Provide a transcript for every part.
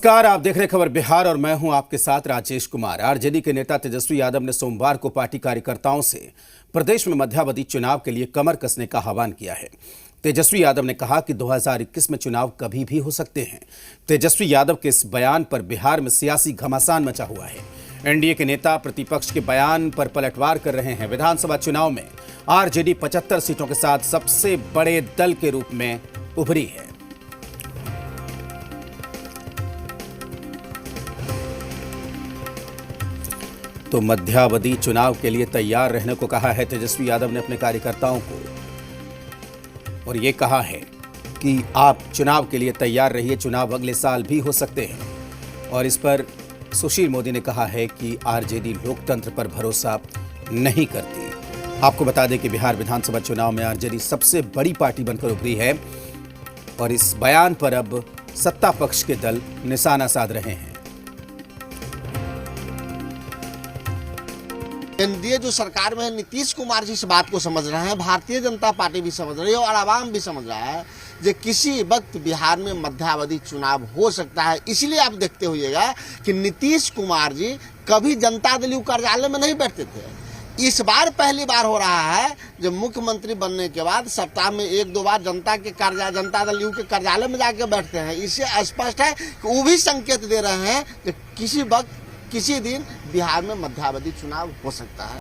नमस्कार, आप देख रहे खबर बिहार और मैं हूं आपके साथ राजेश कुमार। आरजेडी के नेता तेजस्वी यादव ने सोमवार को पार्टी कार्यकर्ताओं से प्रदेश में मध्यावधि चुनाव के लिए कमर कसने का आह्वान किया है। तेजस्वी यादव ने कहा कि 2021 में चुनाव कभी भी हो सकते हैं। तेजस्वी यादव के इस बयान पर बिहार में सियासी घमासान मचा हुआ है। एनडीए के नेता प्रतिपक्ष के बयान पर पलटवार कर रहे हैं। विधानसभा चुनाव में आरजेडी 75 सीटों के साथ सबसे बड़े दल के रूप में उभरी है। तो मध्यावधि चुनाव के लिए तैयार रहने को कहा है तेजस्वी यादव ने अपने कार्यकर्ताओं को, और ये कहा है कि आप चुनाव के लिए तैयार रहिए, चुनाव अगले साल भी हो सकते हैं। और इस पर सुशील मोदी ने कहा है कि आरजेडी लोकतंत्र पर भरोसा नहीं करती। आपको बता दें कि बिहार विधानसभा चुनाव में आरजेडी सबसे बड़ी पार्टी बनकर उभरी है और इस बयान पर अब सत्ता पक्ष के दल निशाना साध रहे हैं। एनडीए जो सरकार में है, नीतीश कुमार जी इस बात को समझ रहे हैं, भारतीय जनता पार्टी भी समझ रही है और आवाम भी समझ रहा है कि किसी वक्त बिहार में मध्यावधि चुनाव हो सकता है। इसलिए आप देखते होइएगा कि नीतीश कुमार जी कभी जनता दल कार्यालय में नहीं बैठते थे। इस बार पहली बार हो रहा है जब मुख्यमंत्री बनने के बाद सप्ताह में 1-2 बार जनता दल के कार्यालय में जाके बैठते हैं। इससे स्पष्ट है कि वो भी संकेत दे रहे हैं कि किसी वक्त किसी दिन बिहार में मध्यावधि चुनाव हो सकता है।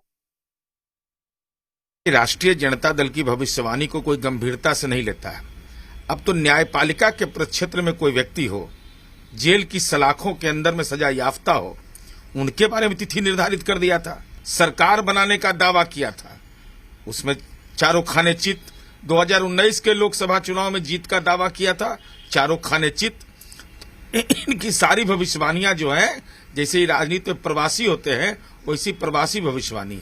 राष्ट्रीय जनता दल की भविष्यवाणी को कोई गंभीरता से नहीं लेता है। अब तो न्यायपालिका के प्रक्षेत्र में कोई व्यक्ति हो, जेल की सलाखों के अंदर में सजा याफ्ता हो, उनके बारे में तिथि निर्धारित कर दिया था। सरकार बनाने का दावा किया था, उसमें चारों खाने चित। 2019 के लोकसभा चुनाव में जीत का दावा किया था, चारों खाने चित। इनकी सारी भविष्यवाणियां जो है, जैसे राजनीति में प्रवासी होते हैं वैसी प्रवासी भविष्यवाणी।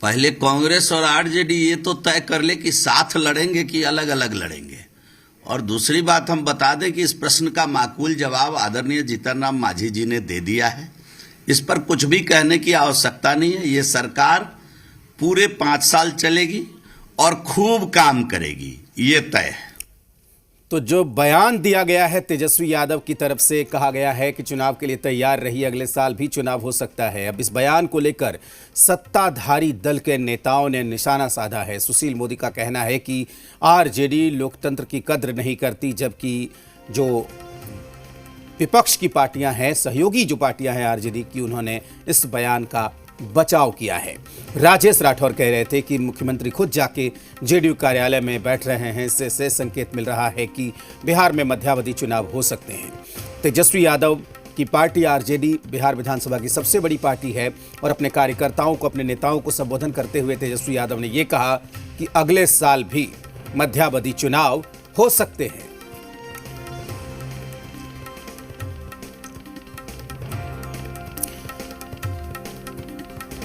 पहले कांग्रेस और आरजेडी ये तो तय कर ले कि साथ लड़ेंगे कि अलग अलग लड़ेंगे। और दूसरी बात हम बता दें कि इस प्रश्न का माकूल जवाब आदरणीय जीतन राम मांझी जी ने दे दिया है। इस पर कुछ भी कहने की आवश्यकता नहीं है। ये सरकार पूरे 5 साल चलेगी और खूब काम करेगी, ये तय है। तो जो बयान दिया गया है तेजस्वी यादव की तरफ से, कहा गया है कि चुनाव के लिए तैयार रहिए, अगले साल भी चुनाव हो सकता है। अब इस बयान को लेकर सत्ताधारी दल के नेताओं ने निशाना साधा है। सुशील मोदी का कहना है कि आरजेडी लोकतंत्र की कद्र नहीं करती, जबकि जो विपक्ष की पार्टियां हैं, सहयोगी जो पार्टियां हैं आरजेडी की, उन्होंने इस बयान का बचाव किया है। राजेश राठौर कह रहे थे कि मुख्यमंत्री खुद जाके जेडीयू कार्यालय में बैठ रहे हैं, इससे संकेत मिल रहा है कि बिहार में मध्यावधि चुनाव हो सकते हैं। तेजस्वी यादव की पार्टी आरजेडी बिहार विधानसभा की सबसे बड़ी पार्टी है और अपने कार्यकर्ताओं को, अपने नेताओं को संबोधन करते हुए तेजस्वी यादव ने यह कहा कि अगले साल भी मध्यावधि चुनाव हो सकते हैं।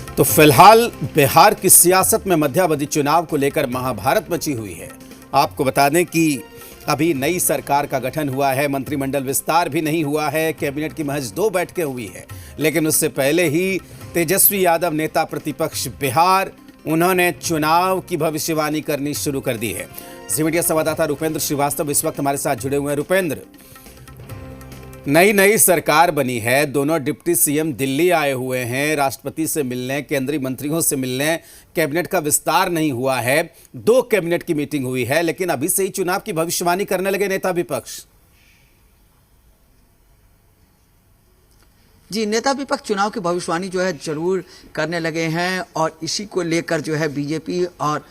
तो फिलहाल बिहार की सियासत में मध्यावधि चुनाव को लेकर महाभारत मची हुई है। आपको बता दें कि अभी नई सरकार का गठन हुआ है, मंत्रिमंडल विस्तार भी नहीं हुआ है, कैबिनेट की महज 2 बैठकें हुई है। लेकिन उससे पहले ही तेजस्वी यादव, नेता प्रतिपक्ष बिहार, उन्होंने चुनाव की भविष्यवाणी करनी शुरू कर दी है। जी मीडिया संवाददाता रुपेंद्र श्रीवास्तव इस वक्त हमारे साथ जुड़े हुए हैं। रुपेंद्र, नई सरकार बनी है, दोनों डिप्टी सीएम दिल्ली आए हुए हैं राष्ट्रपति से मिलने, केंद्रीय मंत्रियों से मिलने, कैबिनेट का विस्तार नहीं हुआ है, 2 कैबिनेट की मीटिंग हुई है, लेकिन अभी से ही चुनाव की भविष्यवाणी करने लगे नेता विपक्ष। जी, नेता विपक्ष चुनाव की भविष्यवाणी जो है जरूर करने लगे हैं और इसी को लेकर जो है बीजेपी और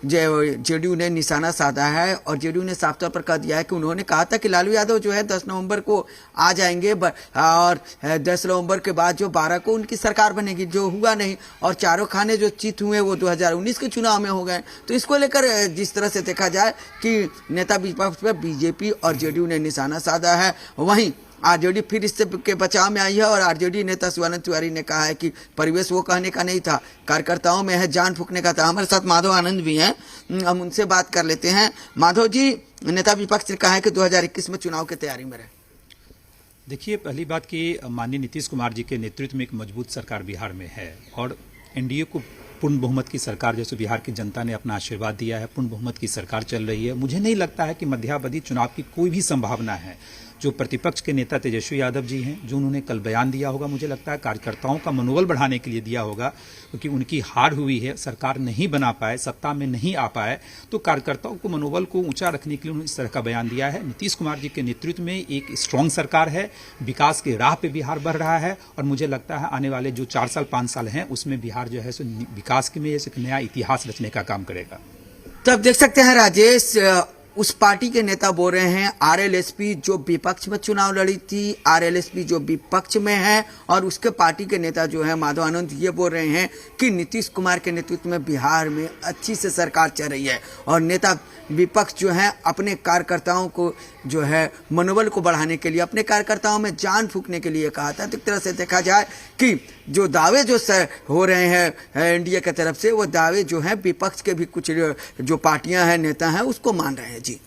जेडीयू ने निशाना साधा है। और जेडीयू ने साफ तौर पर कह दिया है कि उन्होंने कहा था कि लालू यादव जो है 10 नवंबर को आ जाएंगे और 10 नवंबर के बाद जो 12 को उनकी सरकार बनेगी, जो हुआ नहीं। और चारों खाने जो चित हुए वो 2019 के चुनाव में हो गए। तो इसको लेकर जिस तरह से देखा जाए कि नेता विपक्ष पर बीजेपी और जेडीयू ने निशाना साधा है, वहीं आरजेडी फिर इससे के बचाव में आई है। और आरजेडी नेता शिवानंद तिवारी ने कहा है कि परिवेश वो कहने का नहीं था, कार्यकर्ताओं में है जान फूकने का था। हमारे साथ माधव आनंद भी हैं, हम उनसे बात कर लेते हैं। माधव जी, नेता विपक्ष ने कहा है कि 2021 में चुनाव की तैयारी में रहे। देखिए, पहली बात कि माननीय नीतीश कुमार जी के नेतृत्व में एक मजबूत सरकार बिहार में है और एनडीए को पूर्ण बहुमत की सरकार, जैसे बिहार की जनता ने अपना आशीर्वाद दिया है, पूर्ण बहुमत की सरकार चल रही है। मुझे नहीं लगता है कि मध्यावधि चुनाव की कोई भी संभावना है। जो प्रतिपक्ष के नेता तेजस्वी यादव जी हैं, जो उन्होंने कल बयान दिया होगा, मुझे लगता है कार्यकर्ताओं का मनोबल बढ़ाने के लिए दिया होगा, क्योंकि उनकी हार हुई है, सरकार नहीं बना पाए, सत्ता में नहीं आ पाए, तो कार्यकर्ताओं को मनोबल को ऊंचा रखने के लिए उन्होंने इस तरह का बयान दिया है। नीतीश कुमार जी के नेतृत्व में एक स्ट्रांग सरकार है, विकास के राह पे बिहार बढ़ रहा है, और मुझे लगता है आने वाले जो 4 साल 5 साल हैं उसमें बिहार जो है सो विकास में एक नया इतिहास रचने का काम करेगा। तो अब देख सकते हैं राजेश, उस पार्टी के नेता बोल रहे हैं आरएलएसपी जो विपक्ष में चुनाव लड़ी थी, आरएलएसपी जो विपक्ष में है, और उसके पार्टी के नेता जो है माधव आनंद ये बोल रहे हैं कि नीतीश कुमार के नेतृत्व में बिहार में अच्छी से सरकार चल रही है, और नेता विपक्ष जो है अपने कार्यकर्ताओं को जो है मनोबल को बढ़ाने के लिए, अपने कार्यकर्ताओं में जान फूंकने के लिए कहा था। तो एक तरह से देखा जाए कि जो दावे जो हो रहे हैं एनडीए की तरफ से, वो दावे जो हैं विपक्ष के भी कुछ जो पार्टियां हैं, नेता हैं, उसको मान रहे हैं। जी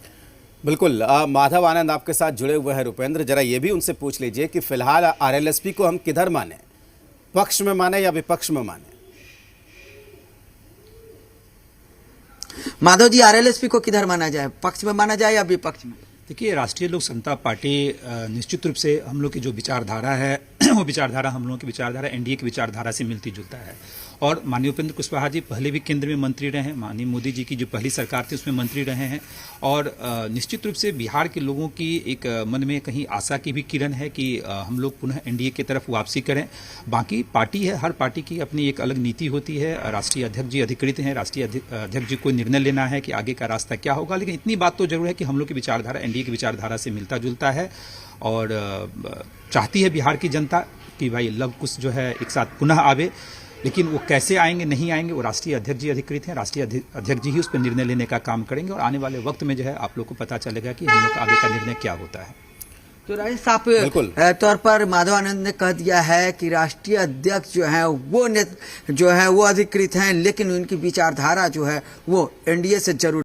बिल्कुल, माधव आनंद आपके साथ जुड़े हुए हैं। रुपेंद्र, जरा ये भी उनसे पूछ लीजिए कि फिलहाल आरएलएसपी को हम किधर माने, पक्ष में माने या विपक्ष में माने? माधव जी, आरएलएसपी को किधर माना जाए, पक्ष में माना जाए या विपक्ष में? देखिए, राष्ट्रीय लोक समता पार्टी निश्चित रूप से हम लोग की जो विचारधारा है वो विचारधारा हम लोगों की विचारधारा एनडीए की विचारधारा से मिलती जुलता है। और माननीय उपेंद्र कुशवाहा जी पहले भी केंद्र में मंत्री रहे हैं, माननीय मोदी जी की जो पहली सरकार थी उसमें मंत्री रहे हैं, और निश्चित रूप से बिहार के लोगों की एक मन में कहीं आशा की भी किरण है कि हम लोग पुनः एनडीए की तरफ वापसी करें। बाकी पार्टी है, हर पार्टी की अपनी एक अलग नीति होती है, राष्ट्रीय अध्यक्ष जी अधिकृत हैं, राष्ट्रीय अध्यक्ष जी को निर्णय लेना है कि आगे का रास्ता क्या होगा। लेकिन इतनी बात तो जरूर है कि हम लोग की विचारधारा एनडीए की विचारधारा से मिलता जुलता है, और चाहती है बिहार की जनता कि भाई लव कुश जो है एक साथ पुनः आवे। लेकिन वो कैसे आएंगे नहीं आएंगे वो राष्ट्रीय अध्यक्ष जी अधिकृत हैं, राष्ट्रीय अध्यक्ष जी ही उस पर निर्णय लेने का काम करेंगे, और आने वाले वक्त में जो है आप लोग को पता चलेगा कि हम लोग का आगे का निर्णय क्या होता है। तो राजेश साहब तौर पर माधव आनंद ने कह दिया है कि राष्ट्रीय अध्यक्ष जो है वो अधिकृत हैं, लेकिन उनकी विचारधारा जो है वो एनडीए से जरूर